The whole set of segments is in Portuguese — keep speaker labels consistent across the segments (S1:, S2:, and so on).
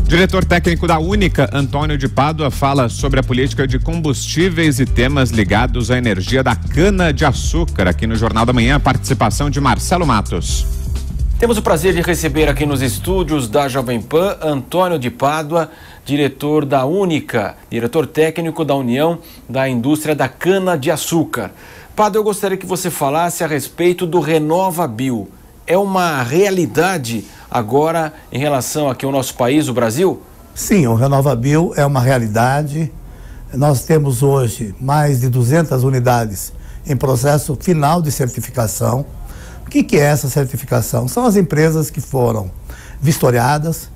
S1: Diretor técnico da Única, Antônio de Pádua, fala sobre a política de combustíveis e temas ligados à energia da cana-de-açúcar. Aqui no Jornal da Manhã, a participação de Marcelo Matos.
S2: Temos o prazer de receber aqui nos estúdios da Jovem Pan, Antônio de Pádua, diretor da Única, diretor técnico da União da Indústria da Cana-de-Açúcar. Pádua, eu gostaria que você falasse a respeito do RenovaBio. É uma realidade agora em relação aqui ao nosso país, o Brasil?
S3: Sim, o RenovaBio é uma realidade. Nós temos hoje mais de 200 unidades em processo final de certificação. O que é essa certificação? São as empresas que foram vistoriadas,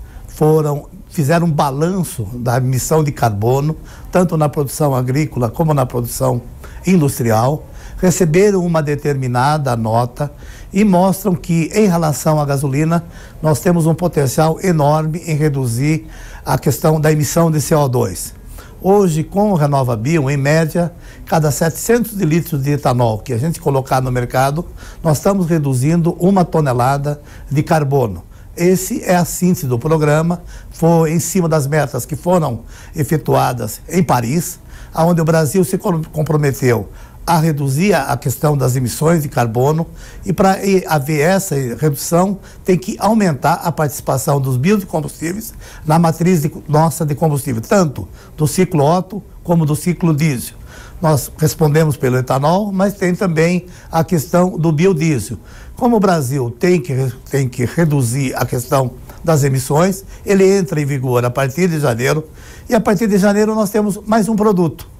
S3: fizeram um balanço da emissão de carbono, tanto na produção agrícola como na produção industrial, receberam uma determinada nota e mostram que, em relação à gasolina, nós temos um potencial enorme em reduzir a questão da emissão de CO2. Hoje, com o RenovaBio, em média, cada 700 de litros de etanol que a gente colocar no mercado, nós estamos reduzindo 1 tonelada de carbono. Esse é a síntese do programa, foi em cima das metas que foram efetuadas em Paris, onde o Brasil se comprometeu a reduzir a questão das emissões de carbono, e para haver essa redução tem que aumentar a participação dos biocombustíveis na matriz nossa de combustível, tanto do ciclo Otto como do ciclo diesel. Nós respondemos pelo etanol, mas tem também a questão do biodiesel. Como o Brasil tem que reduzir a questão das emissões, ele entra em vigor a partir de janeiro, e a partir de janeiro nós temos mais um produto.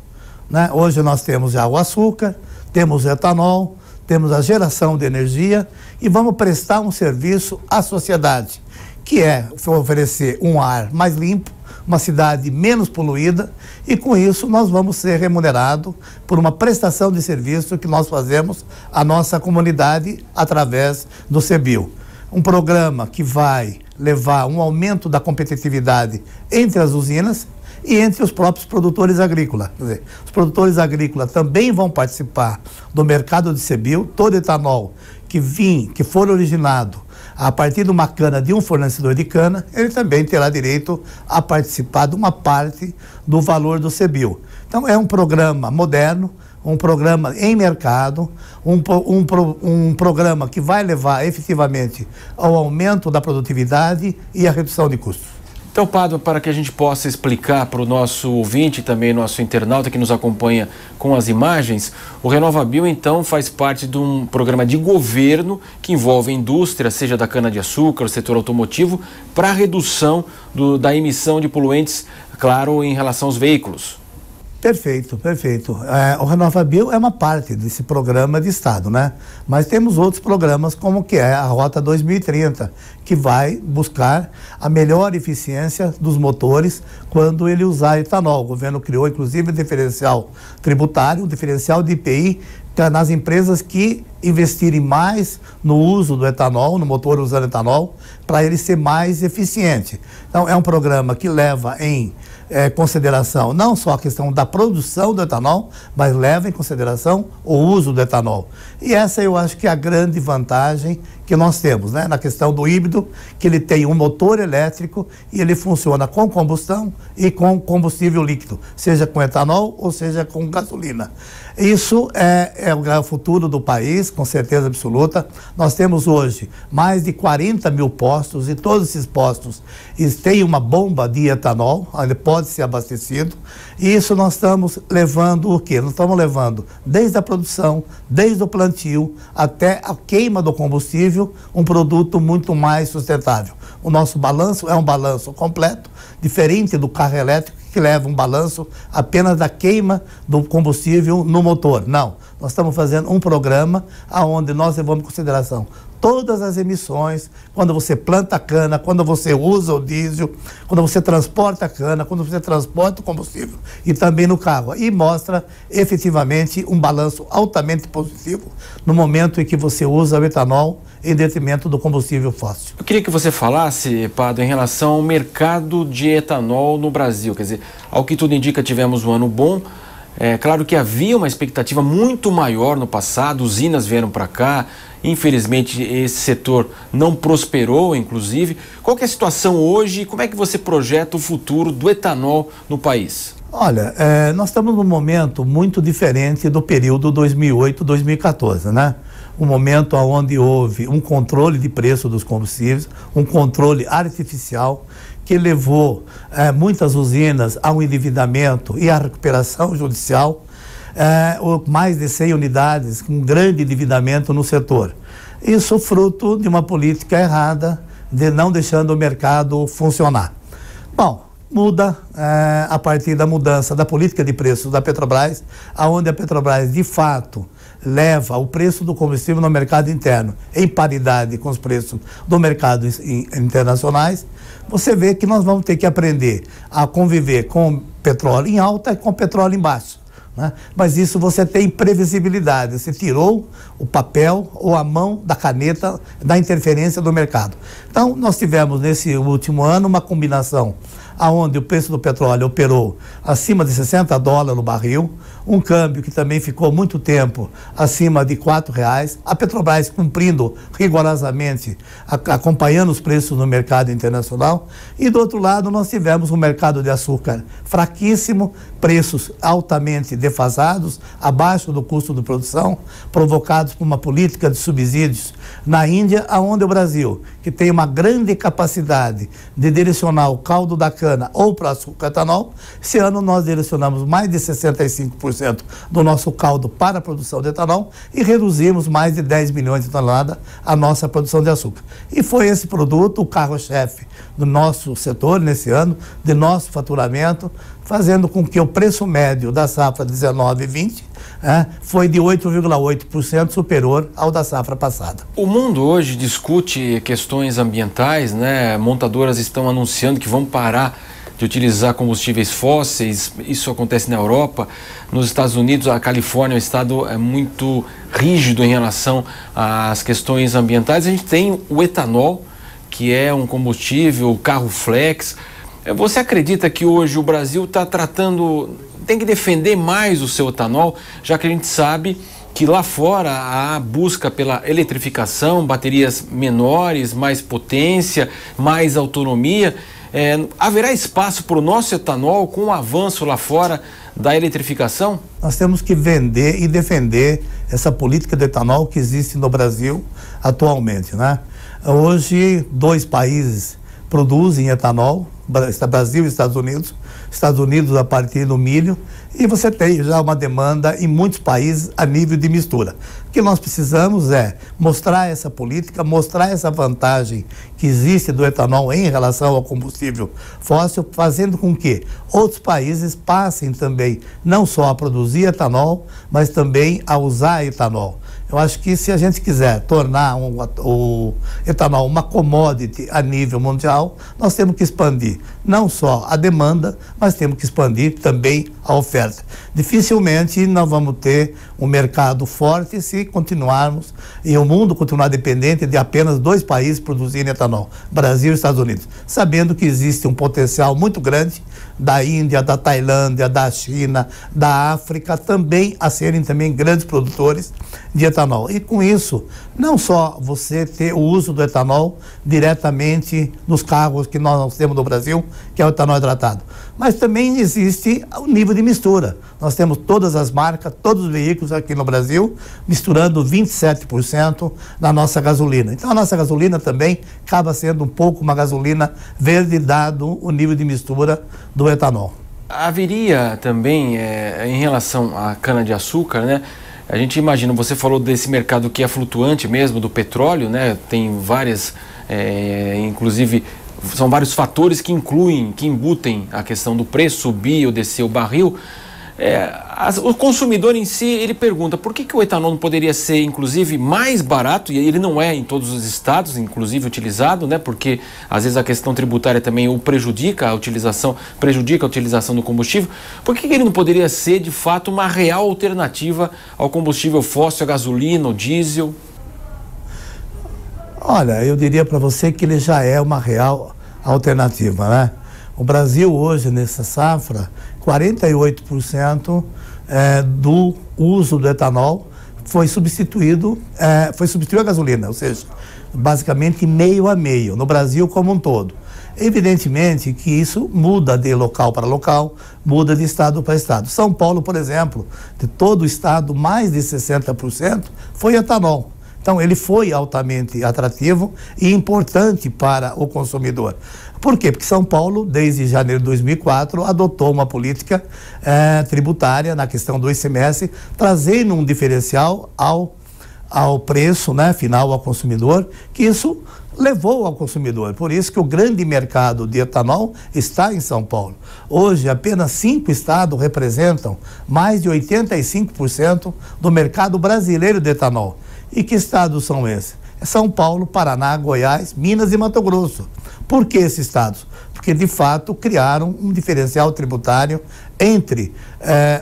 S3: Hoje nós temos já o açúcar, temos o etanol, temos a geração de energia e vamos prestar um serviço à sociedade, que é oferecer um ar mais limpo, uma cidade menos poluída, e com isso nós vamos ser remunerados por uma prestação de serviço que nós fazemos à nossa comunidade através do CBio. Um programa que vai levar um aumento da competitividade entre as usinas e entre os próprios produtores agrícolas. Quer dizer, os produtores agrícolas também vão participar do mercado de CBio. Todo etanol que for originado a partir de uma cana de um fornecedor de cana, ele também terá direito a participar de uma parte do valor do CBio. Então é um programa moderno, um programa em mercado, um programa que vai levar efetivamente ao aumento da produtividade e à redução de custos.
S2: Então, Pádua, para que a gente possa explicar para o nosso ouvinte e também nosso internauta que nos acompanha com as imagens, o RenovaBio, então, faz parte de um programa de governo que envolve a indústria, seja da cana-de-açúcar, o setor automotivo, para a redução da emissão de poluentes, claro, em relação aos veículos.
S3: Perfeito, perfeito. O RenovaBio é uma parte desse programa de Estado, Mas temos outros programas, como que é a Rota 2030, que vai buscar a melhor eficiência dos motores quando ele usar etanol. O governo criou, inclusive, um diferencial tributário, um diferencial de IPI, nas empresas que investirem mais no uso do etanol, no motor usando etanol, para ele ser mais eficiente. Então, é um programa que leva em consideração não só a questão da produção do etanol, mas leva em consideração o uso do etanol. E essa eu acho que é a grande vantagem que nós temos, na questão do híbrido, que ele tem um motor elétrico e ele funciona com combustão e com combustível líquido, seja com etanol ou seja com gasolina. Isso é o futuro do país, com certeza absoluta. Nós temos hoje mais de 40 mil postos, e todos esses postos têm uma bomba de etanol, ele pode ser abastecido, e isso nós estamos levando o quê? Nós estamos levando desde a produção, desde o plantio, até a queima do combustível, um produto muito mais sustentável. O nosso balanço é um balanço completo, diferente do carro elétrico, que leva um balanço apenas da queima do combustível no motor. Não, nós estamos fazendo um programa onde nós levamos em consideração todas as emissões, quando você planta a cana, quando você usa o diesel, quando você transporta a cana, quando você transporta o combustível e também no carro. E mostra efetivamente um balanço altamente positivo no momento em que você usa o etanol em detrimento do combustível fóssil.
S2: Eu queria que você falasse, Pádua, em relação ao mercado de etanol no Brasil. Quer dizer, ao que tudo indica, tivemos um ano bom, É claro que havia uma expectativa muito maior no passado, usinas vieram para cá, infelizmente esse setor não prosperou, inclusive. Qual que é a situação hoje e como é que você projeta o futuro do etanol no país?
S3: Olha, nós estamos num momento muito diferente do período 2008-2014, né? Um momento onde houve um controle de preço dos combustíveis, um controle artificial que levou muitas usinas ao endividamento e à recuperação judicial, mais de 100 unidades com grande endividamento no setor. Isso fruto de uma política errada, de não deixando o mercado funcionar. Bom, muda a partir da mudança da política de preços da Petrobras, aonde a Petrobras de fato leva o preço do combustível no mercado interno em paridade com os preços do mercado internacionais. Você vê que nós vamos ter que aprender a conviver com petróleo em alta e com petróleo em baixo, né? Mas isso você tem previsibilidade, você tirou o papel ou a mão da caneta da interferência do mercado. Então, nós tivemos nesse último ano uma combinação aonde o preço do petróleo operou acima de $60 no barril, um câmbio que também ficou muito tempo acima de R$4, a Petrobras cumprindo rigorosamente, acompanhando os preços no mercado internacional, e do outro lado nós tivemos um mercado de açúcar fraquíssimo, preços altamente defasados, abaixo do custo de produção, provocados por uma política de subsídios na Índia, aonde o Brasil, que tem uma grande capacidade de direcionar o caldo da cana ou para açúcar etanol, esse ano nós direcionamos mais de 65% do nosso caldo para a produção de etanol e reduzimos mais de 10 milhões de toneladas a nossa produção de açúcar. E foi esse produto o carro-chefe do nosso setor nesse ano, de nosso faturamento, fazendo com que o preço médio da safra 19 e 20 foi de 8,8% superior ao da safra passada.
S2: O mundo hoje discute questões ambientais, né? Montadoras estão anunciando que vão parar de utilizar combustíveis fósseis. Isso acontece na Europa. Nos Estados Unidos, a Califórnia é um estado muito rígido em relação às questões ambientais. A gente tem o etanol, que é um combustível, o carro flex. Você acredita que hoje o Brasil está tem que defender mais o seu etanol, já que a gente sabe que lá fora há busca pela eletrificação, baterias menores, mais potência, mais autonomia. Haverá espaço para o nosso etanol com o avanço lá fora da eletrificação?
S3: Nós temos que vender e defender essa política de etanol que existe no Brasil atualmente, né? Hoje, 2 países produzem etanol, Brasil e Estados Unidos. Estados Unidos a partir do milho, e você tem já uma demanda em muitos países a nível de mistura. O que nós precisamos é mostrar essa política, mostrar essa vantagem que existe do etanol em relação ao combustível fóssil, fazendo com que outros países passem também não só a produzir etanol, mas também a usar etanol. Eu acho que se a gente quiser tornar o etanol uma commodity a nível mundial, nós temos que expandir não só a demanda, mas temos que expandir também a oferta. Dificilmente nós vamos ter um mercado forte se continuarmos e o mundo continuar dependente de apenas 2 países produzirem etanol, Brasil e Estados Unidos, sabendo que existe um potencial muito grande da Índia, da Tailândia, da China, da África, também a serem também grandes produtores de etanol. E com isso, não só você ter o uso do etanol diretamente nos carros que nós temos no Brasil, que é o etanol hidratado, mas também existe o nível de mistura. Nós temos todas as marcas, todos os veículos aqui no Brasil, misturando 27% na nossa gasolina. Então a nossa gasolina também acaba sendo um pouco uma gasolina verde, dado o nível de mistura do etanol.
S2: Haveria também, em relação à cana-de-açúcar, né? A gente imagina, você falou desse mercado que é flutuante mesmo, do petróleo, né? Tem várias, inclusive, são vários fatores que embutem a questão do preço subir ou descer o barril. O consumidor em si, ele pergunta por que o etanol não poderia ser, inclusive, mais barato, e ele não é em todos os estados, inclusive, utilizado, né? Porque às vezes a questão tributária também prejudica a utilização do combustível. Por que ele não poderia ser, de fato, uma real alternativa ao combustível fóssil, a gasolina, o diesel?
S3: Olha, eu diria para você que ele já é uma real alternativa, né? O Brasil hoje, nessa safra, 48% do uso do etanol foi substituir a gasolina, ou seja, basicamente meio a meio, no Brasil como um todo. Evidentemente que isso muda de local para local, muda de estado para estado. São Paulo, por exemplo, de todo o estado, mais de 60% foi etanol. Então, ele foi altamente atrativo e importante para o consumidor. Por quê? Porque São Paulo, desde janeiro de 2004, adotou uma política tributária na questão do ICMS, trazendo um diferencial ao preço, né, final ao consumidor, que isso levou ao consumidor. Por isso que o grande mercado de etanol está em São Paulo. Hoje, apenas 5 estados representam mais de 85% do mercado brasileiro de etanol. E que estados são esses? São Paulo, Paraná, Goiás, Minas e Mato Grosso. Por que esses estados? Porque, de fato, criaram um diferencial tributário entre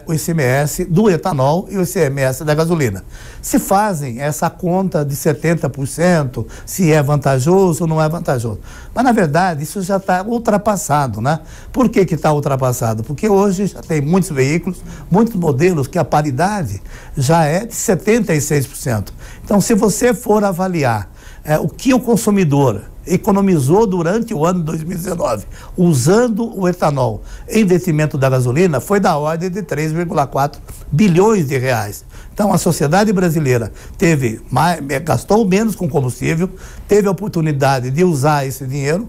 S3: o ICMS do etanol e o ICMS da gasolina. Se fazem essa conta de 70%, se é vantajoso ou não é vantajoso. Mas, na verdade, isso já está ultrapassado, né? Por que está ultrapassado? Porque hoje já tem muitos veículos, muitos modelos que a paridade já é de 76%. Então, se você for avaliar o que o consumidor economizou durante o ano de 2019, usando o etanol em detrimento da gasolina, foi da ordem de 3,4 bilhões de reais. Então, a sociedade brasileira gastou menos com combustível, teve a oportunidade de usar esse dinheiro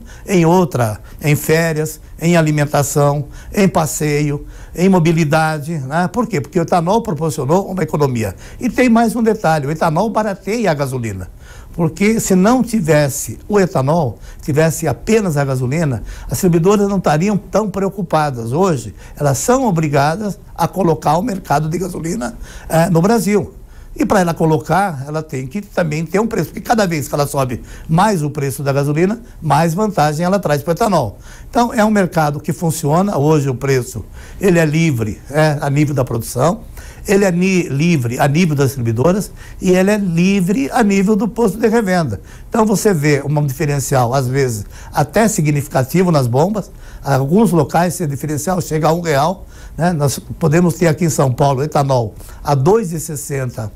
S3: em férias, em alimentação, em passeio, em mobilidade, né? Por quê? Porque o etanol proporcionou uma economia. E tem mais um detalhe, o etanol barateia a gasolina. Porque se não tivesse o etanol, tivesse apenas a gasolina, as distribuidoras não estariam tão preocupadas. Hoje, elas são obrigadas a colocar o mercado de gasolina no Brasil. E para ela colocar, ela tem que também ter um preço, porque cada vez que ela sobe mais o preço da gasolina, mais vantagem ela traz para o etanol. Então, é um mercado que funciona. Hoje o preço, ele é livre a nível da produção, ele é livre a nível das distribuidoras e ele é livre a nível do posto de revenda. Então você vê um diferencial, às vezes, até significativo nas bombas. Alguns locais esse diferencial chega a R$1, né? Nós podemos ter aqui em São Paulo etanol a R$ 2,60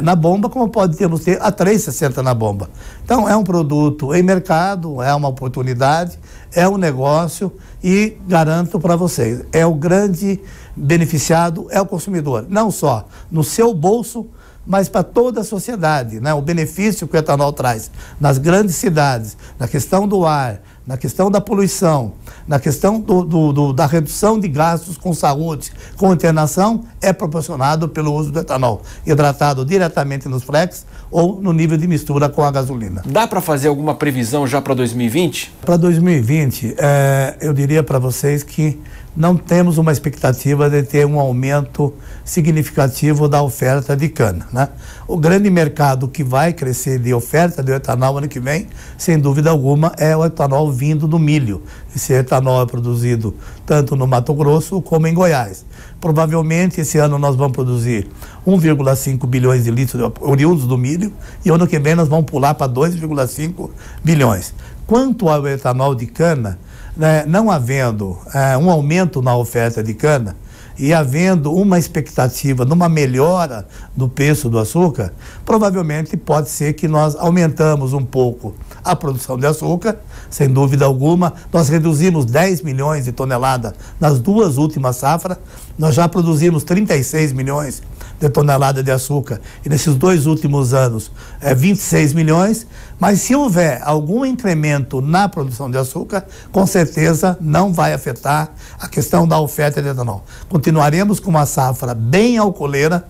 S3: na bomba, como podemos ter a R$ 3,60 na bomba. Então é um produto em mercado, é uma oportunidade, é um negócio e garanto para vocês, é o grande beneficiado, é o consumidor, não só no seu bolso, mas para toda a sociedade, né? O benefício que o etanol traz nas grandes cidades, na questão do ar, na questão da poluição, na questão da redução de gastos com saúde, com internação, é proporcionado pelo uso do etanol, hidratado diretamente nos flex ou no nível de mistura com a gasolina.
S2: Dá para fazer alguma previsão já para 2020?
S3: Para 2020, eu diria para vocês que não temos uma expectativa de ter um aumento significativo da oferta de cana, né? O grande mercado que vai crescer de oferta de etanol ano que vem, sem dúvida alguma, é o etanol vindo do milho. Esse etanol é produzido tanto no Mato Grosso como em Goiás. Provavelmente esse ano nós vamos produzir 1,5 bilhões de litros oriundos do milho e ano que vem nós vamos pular para 2,5 bilhões. Quanto ao etanol de cana, não havendo um aumento na oferta de cana e havendo uma expectativa de uma melhora do preço do açúcar, provavelmente pode ser que nós aumentamos um pouco a produção de açúcar, sem dúvida alguma. Nós reduzimos 10 milhões de toneladas nas duas últimas safras, nós já produzimos 36 milhões de toneladas de açúcar e nesses 2 últimos anos 26 milhões, mas se houver algum incremento na produção de açúcar, com certeza não vai afetar a questão da oferta de etanol. Continuaremos com uma safra bem alcooleira,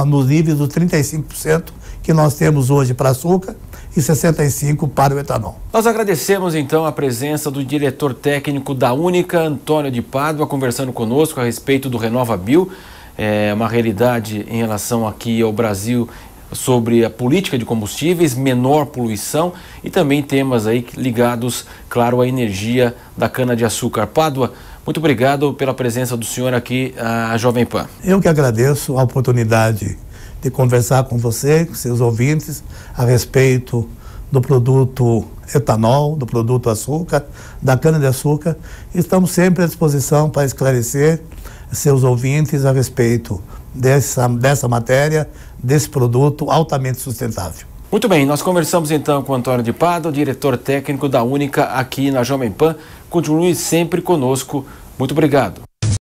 S3: nos níveis dos 35% que nós temos hoje para açúcar e 65% para o etanol.
S2: Nós agradecemos então a presença do diretor técnico da Única, Antônio de Pádua, conversando conosco a respeito do RenovaBio. É uma realidade em relação aqui ao Brasil sobre a política de combustíveis, menor poluição e também temas aí ligados, claro, à energia da cana-de-açúcar. Pádua, muito obrigado pela presença do senhor aqui à Jovem Pan.
S3: Eu que agradeço a oportunidade de conversar com você, com seus ouvintes, a respeito do produto etanol, do produto açúcar, da cana-de-açúcar. Estamos sempre à disposição para esclarecer seus ouvintes a respeito dessa matéria, desse produto altamente sustentável.
S2: Muito bem, nós conversamos então com Antônio de Pádua, diretor técnico da Única aqui na Jovem Pan. Continue sempre conosco. Muito obrigado.